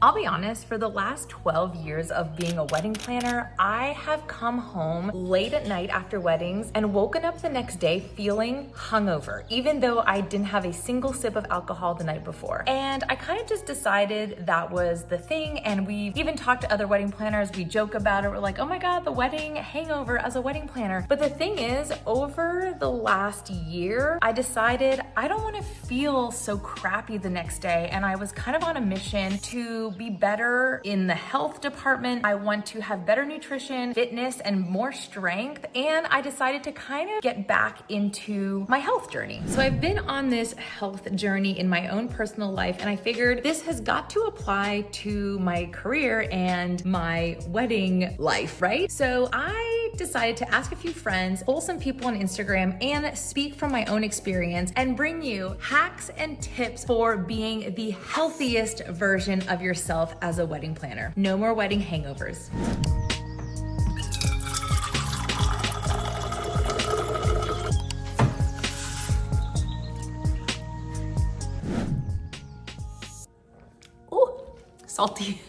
I'll be honest, for the last 12 years of being a wedding planner, I have come home late at night after weddings and woken up the next day feeling hungover, even though I didn't have a single sip of alcohol the night before. And I kind of just decided that was the thing. And we even talked to other wedding planners. We joke about it. We're like, oh my God, the wedding hangover as a wedding planner. But the thing is, over the last year, I decided I don't want to feel so crappy the next day. And I was kind of on a mission to be better in the health department. I want to have better nutrition, fitness, and more strength. And I decided to kind of get back into my health journey. So I've been on this health journey in my own personal life, and I figured this has got to apply to my career and my wedding life, right? So I decided to ask a few friends, pull some people on Instagram, and speak from my own experience and bring you hacks and tips for being the healthiest version of yourself as a wedding planner. No more wedding hangovers. Ooh, salty.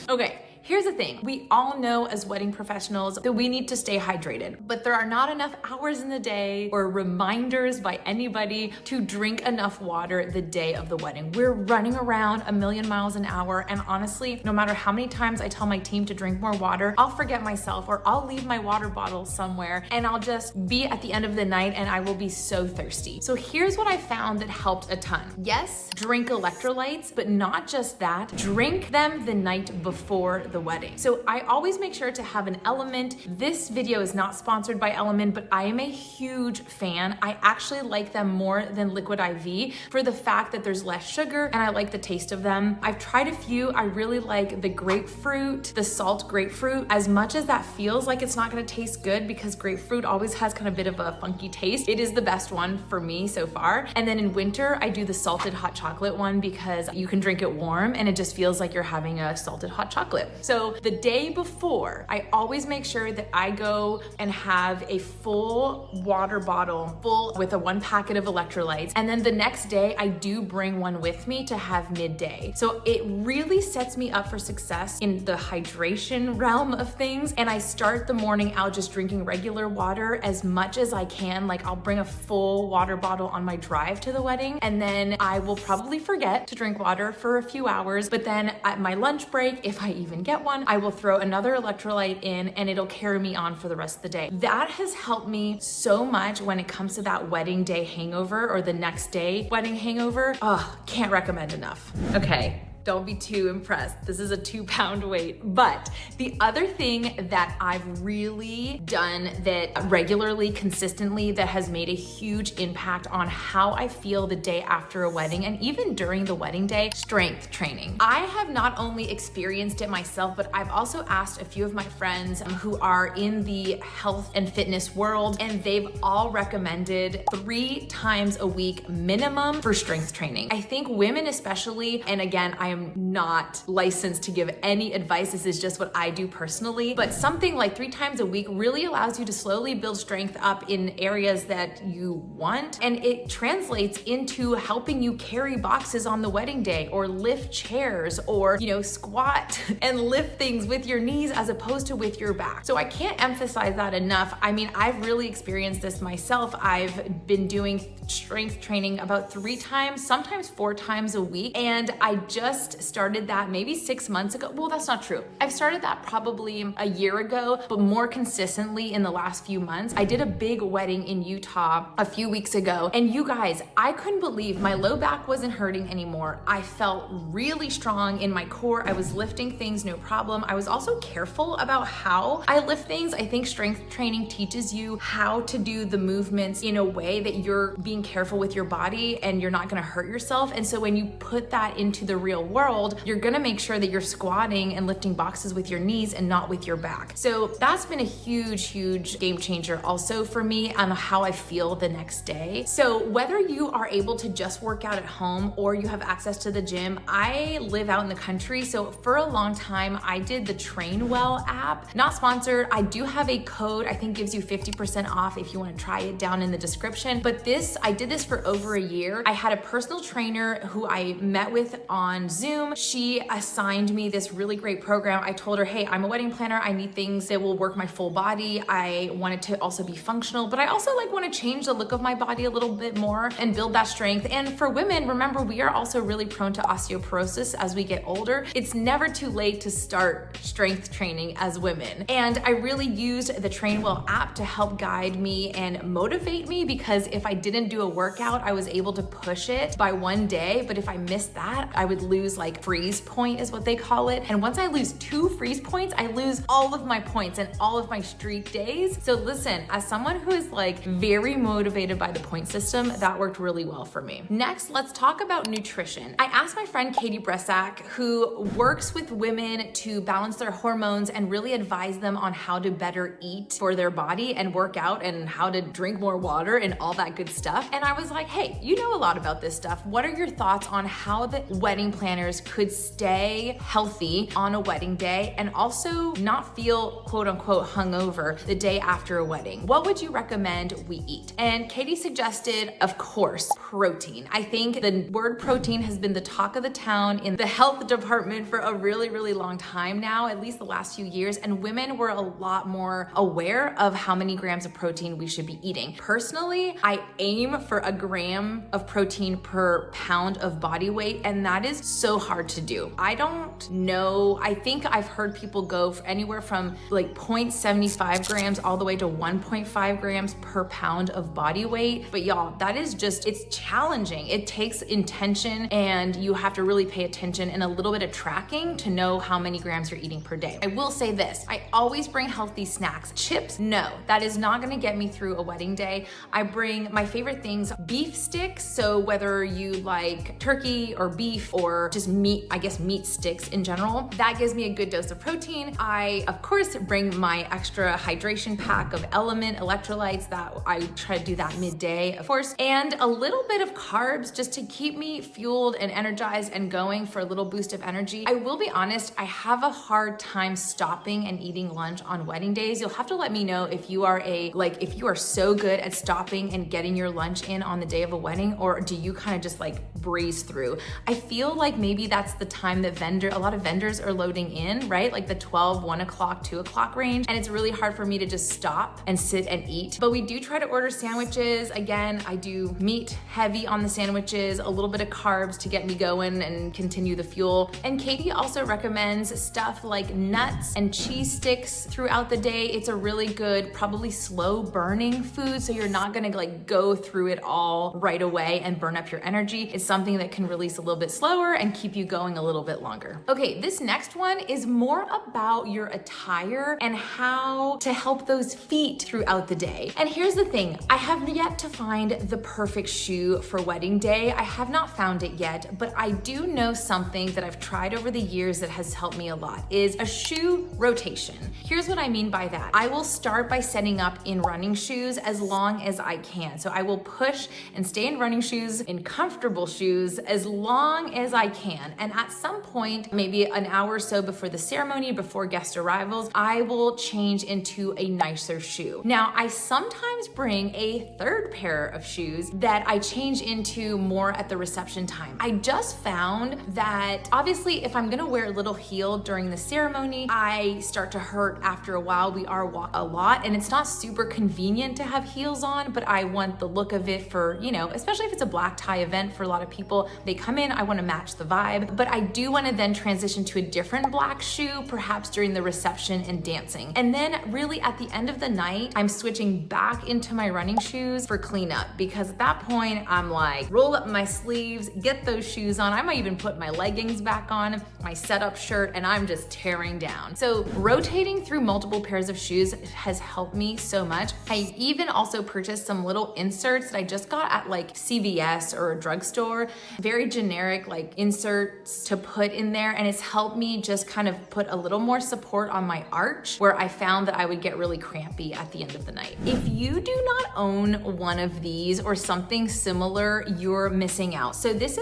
Okay. Here's the thing, we all know as wedding professionals that we need to stay hydrated, but there are not enough hours in the day or reminders by anybody to drink enough water the day of the wedding. We're running around a million miles an hour, and honestly, no matter how many times I tell my team to drink more water, I'll forget myself or I'll leave my water bottle somewhere and I'll just be at the end of the night and I will be so thirsty. So here's what I found that helped a ton. Yes, drink electrolytes, but not just that, drink them the night before the wedding. So I always make sure to have an Element. This video is not sponsored by Element, but I am a huge fan. I actually like them more than Liquid IV for the fact that there's less sugar and I like the taste of them. I've tried a few. I really like the grapefruit, the salt grapefruit. As much as that feels like it's not gonna taste good because grapefruit always has kind of a bit of a funky taste, it is the best one for me so far. And then in winter, I do the salted hot chocolate one because you can drink it warm and it just feels like you're having a salted hot chocolate. So the day before, I always make sure that I go and have a full water bottle full with a 1 packet of electrolytes. And then the next day, I do bring one with me to have midday. So it really sets me up for success in the hydration realm of things. And I start the morning out just drinking regular water as much as I can. Like I'll bring a full water bottle on my drive to the wedding. And then I will probably forget to drink water for a few hours. But then at my lunch break, if I even get one, I will throw another electrolyte in and it'll carry me on for the rest of the day. That has helped me so much when it comes to that wedding day hangover or the next day wedding hangover. Oh, can't recommend enough. Okay. Don't be too impressed. This is a 2-pound weight. But the other thing that I've really done that regularly, consistently, that has made a huge impact on how I feel the day after a wedding and even during the wedding day, strength training. I have not only experienced it myself, but I've also asked a few of my friends who are in the health and fitness world, and they've all recommended 3 times a week minimum for strength training. I think women especially, and again, I am not licensed to give any advice. This is just what I do personally. But something like 3 times a week really allows you to slowly build strength up in areas that you want. And it translates into helping you carry boxes on the wedding day or lift chairs or, squat and lift things with your knees as opposed to with your back. So I can't emphasize that enough. I mean, I've really experienced this myself. I've been doing strength training about 3 times, sometimes 4 times a week. And I just started that maybe 6 months ago. Well, that's not true. I've started that probably a year ago, but more consistently in the last few months. I did a big wedding in Utah a few weeks ago. And you guys, I couldn't believe my low back wasn't hurting anymore. I felt really strong in my core. I was lifting things, no problem. I was also careful about how I lift things. I think strength training teaches you how to do the movements in a way that you're being careful with your body and you're not gonna hurt yourself. And so when you put that into the real world, you're gonna make sure that you're squatting and lifting boxes with your knees and not with your back. So that's been a huge game changer also for me on how I feel the next day. So whether you are able to just work out at home or you have access to the gym, I live out in the country. So for a long time, I did the Trainwell app. Not sponsored. I do have a code, I think gives you 50% off if you wanna try it, down in the description. But I did this for over a year. I had a personal trainer who I met with on Zoom Zoom. She assigned me this really great program. I told her, hey, I'm a wedding planner. I need things that will work my full body. I want it to also be functional, but I also want to change the look of my body a little bit more and build that strength. And for women, remember, we are also really prone to osteoporosis as we get older. It's never too late to start strength training as women. And I really used the Train Well app to help guide me and motivate me, because if I didn't do a workout, I was able to push it by one day. But if I missed that, I would lose freeze point is what they call it. And once I lose 2 freeze points, I lose all of my points and all of my streak days. So listen, as someone who is very motivated by the point system, that worked really well for me. Next, let's talk about nutrition. I asked my friend Katie Bresack, who works with women to balance their hormones and really advise them on how to better eat for their body and work out and how to drink more water and all that good stuff. And I was like, hey, you know a lot about this stuff. What are your thoughts on how the wedding planners could stay healthy on a wedding day and also not feel quote unquote hungover the day after a wedding? What would you recommend we eat? And Katie suggested, of course, protein. I think the word protein has been the talk of the town in the health department for a really, really long time now, at least the last few years. And women were a lot more aware of how many grams of protein we should be eating. Personally, I aim for a gram of protein per pound of body weight, and that is so hard to do. I don't know. I think I've heard people go for anywhere from 0.75 grams all the way to 1.5 grams per pound of body weight. But y'all, that is just, it's challenging. It takes intention, and you have to really pay attention and a little bit of tracking to know how many grams you're eating per day. I will say this, I always bring healthy snacks. Chips, no, that is not gonna get me through a wedding day. I bring my favorite things, beef sticks. So whether you like turkey or beef or just meat, I guess meat sticks in general, that gives me a good dose of protein. I, of course, bring my extra hydration pack of Element electrolytes that I try to do that midday, of course, and a little bit of carbs just to keep me fueled and energized and going for a little boost of energy. I will be honest, I have a hard time stopping and eating lunch on wedding days. You'll have to let me know if you are if you are so good at stopping and getting your lunch in on the day of a wedding, or do you kind of just breeze through? I feel like maybe that's the time that a lot of vendors are loading in, right? The 12, 1 o'clock, 2 o'clock range. And it's really hard for me to just stop and sit and eat. But we do try to order sandwiches. Again, I do meat heavy on the sandwiches, a little bit of carbs to get me going and continue the fuel. And Katie also recommends stuff like nuts and cheese sticks throughout the day. It's a really good, probably slow burning food. So you're not gonna go through it all right away and burn up your energy. It's something that can release a little bit slower and keep you going a little bit longer. Okay, this next one is more about your attire and how to help those feet throughout the day. And here's the thing, I have yet to find the perfect shoe for wedding day. I have not found it yet, but I do know something that I've tried over the years that has helped me a lot is a shoe rotation. Here's what I mean by that. I will start by setting up in running shoes as long as I can. So I will push and stay in running shoes, in comfortable shoes, as long as I can. And at some point, maybe an hour or so before the ceremony, before guest arrivals, I will change into a nicer shoe. Now, I sometimes bring a third pair of shoes that I change into more at the reception time. I just found that obviously if I'm gonna wear a little heel during the ceremony, I start to hurt after a while. We are a lot, and it's not super convenient to have heels on, but I want the look of it for, especially if it's a black tie event for a lot of people. They come in, I wanna match the vibe, but I do wanna then transition to a different black shoe, perhaps during the reception and dancing. And then really at the end of the night, I'm switching back into my running shoes for cleanup, because at that point, I'm roll up my sleeves, get those shoes on. I might even put my leggings back on, my setup shirt, and I'm just tearing down. So rotating through multiple pairs of shoes has helped me so much. I even also purchased some little inserts that I just got at CVS or a drugstore, very generic inserts to put in there. And it's helped me just kind of put a little more support on my arch, where I found that I would get really crampy at the end of the night. If you do not own one of these or something similar, you're missing out. So this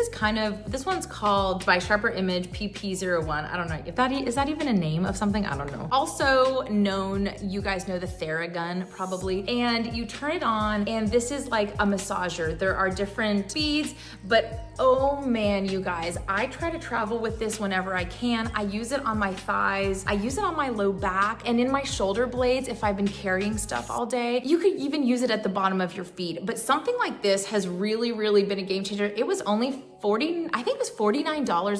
one's called by Sharper Image PP01. I don't know if is that even a name of something? I don't know. Also known, you guys know the Theragun probably, and you turn it on and this is like a massager. There are different speeds, but But oh man, you guys, I try to travel with this whenever I can. I use it on my thighs, I use it on my low back, and in my shoulder blades if I've been carrying stuff all day. You could even use it at the bottom of your feet. But something like this has really been a game changer. It was only $49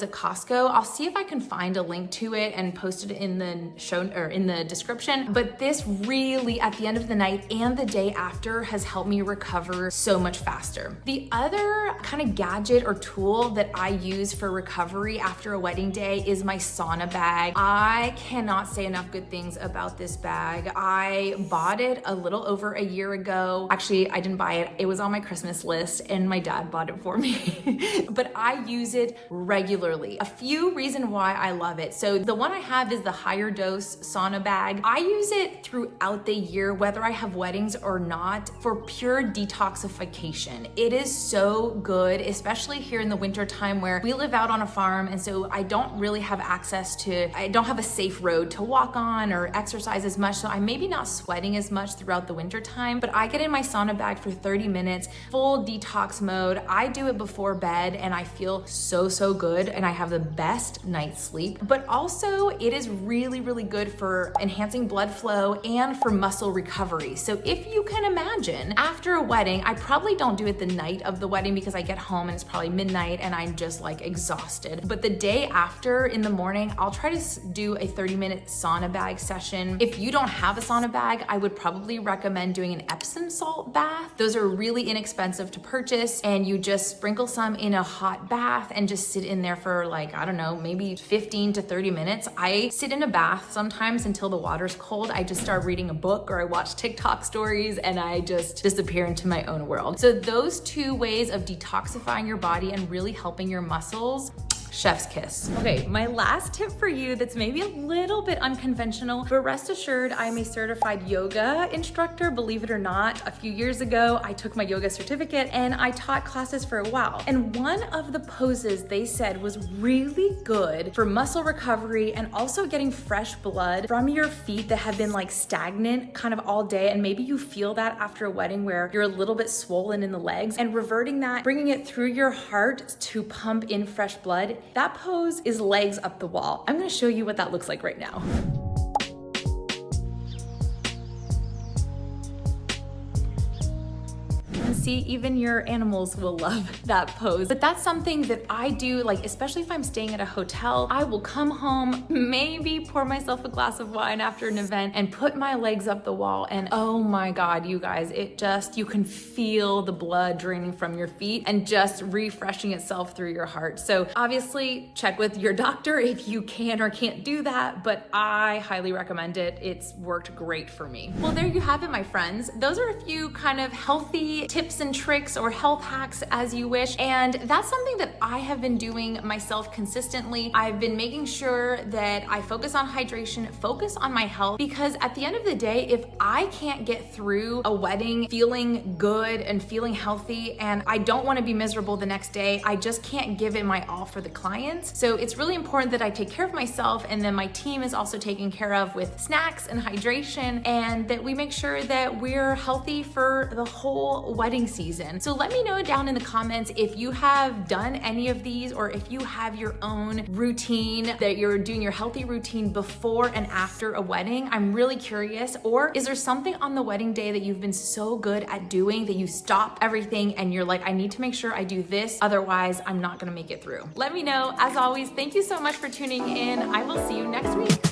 at Costco. I'll see if I can find a link to it and post it in the show or in the description. But this really, at the end of the night and the day after, has helped me recover so much faster. The other kind of gadget or tool that I use for recovery after a wedding day is my sauna bag. I cannot say enough good things about this bag. I bought it a little over a year ago. Actually, I didn't buy it. It was on my Christmas list and my dad bought it for me. But I use it regularly. A few reasons why I love it. So the one I have is the higher dose sauna bag. I use it throughout the year, whether I have weddings or not, for pure detoxification. It is so good, especially here in the winter time where we live out on a farm. And so I don't really have I don't have a safe road to walk on or exercise as much. So I'm maybe not sweating as much throughout the winter time, but I get in my sauna bag for 30 minutes, full detox mode. I do it before bed and I feel so good and I have the best night's sleep. But also it is really good for enhancing blood flow and for muscle recovery. So if you can imagine, after a wedding, I probably don't do it the night of the wedding because I get home and it's probably midnight and I'm just like exhausted. But the day after in the morning, I'll try to do a 30-minute sauna bag session. If you don't have a sauna bag, I would probably recommend doing an Epsom salt bath. Those are really inexpensive to purchase and you just sprinkle some in a hot bath and just sit in there for like, I don't know, maybe 15 to 30 minutes. I sit in a bath sometimes until the water's cold. I just start reading a book or I watch TikTok stories and I just disappear into my own world. So those two ways of detoxifying your body and really helping your muscles, chef's kiss. Okay, my last tip for you that's maybe a little bit unconventional, but rest assured I'm a certified yoga instructor, believe it or not. A few years ago, I took my yoga certificate and I taught classes for a while. And one of the poses they said was really good for muscle recovery and also getting fresh blood from your feet that have been like stagnant kind of all day. And maybe you feel that after a wedding where you're a little bit swollen in the legs, and reverting that, bringing it through your heart to pump in fresh blood. That pose is legs up the wall. I'm gonna show you what that looks like right now. See, even your animals will love that pose. But that's something that I do, like, especially if I'm staying at a hotel, I will come home, maybe pour myself a glass of wine after an event and put my legs up the wall. And oh my God, you guys, you can feel the blood draining from your feet and just refreshing itself through your heart. So obviously check with your doctor if you can or can't do that, but I highly recommend it. It's worked great for me. Well, there you have it, my friends. Those are a few kind of healthy tips and tricks or health hacks as you wish. And that's something that I have been doing myself consistently. I've been making sure that I focus on hydration, focus on my health, because at the end of the day, if I can't get through a wedding feeling good and feeling healthy, and I don't want to be miserable the next day, I just can't give it my all for the clients. So it's really important that I take care of myself, and then my team is also taken care of with snacks and hydration, and that we make sure that we're healthy for the whole wedding season. So let me know down in the comments if you have done any of these, or if you have your own routine, that you're doing your healthy routine before and after a wedding. I'm really curious. Or is there something on the wedding day that you've been so good at doing that you stop everything and you're like, I need to make sure I do this, otherwise I'm not gonna make it through? Let me know. As always, thank you so much for tuning in. I will see you next week.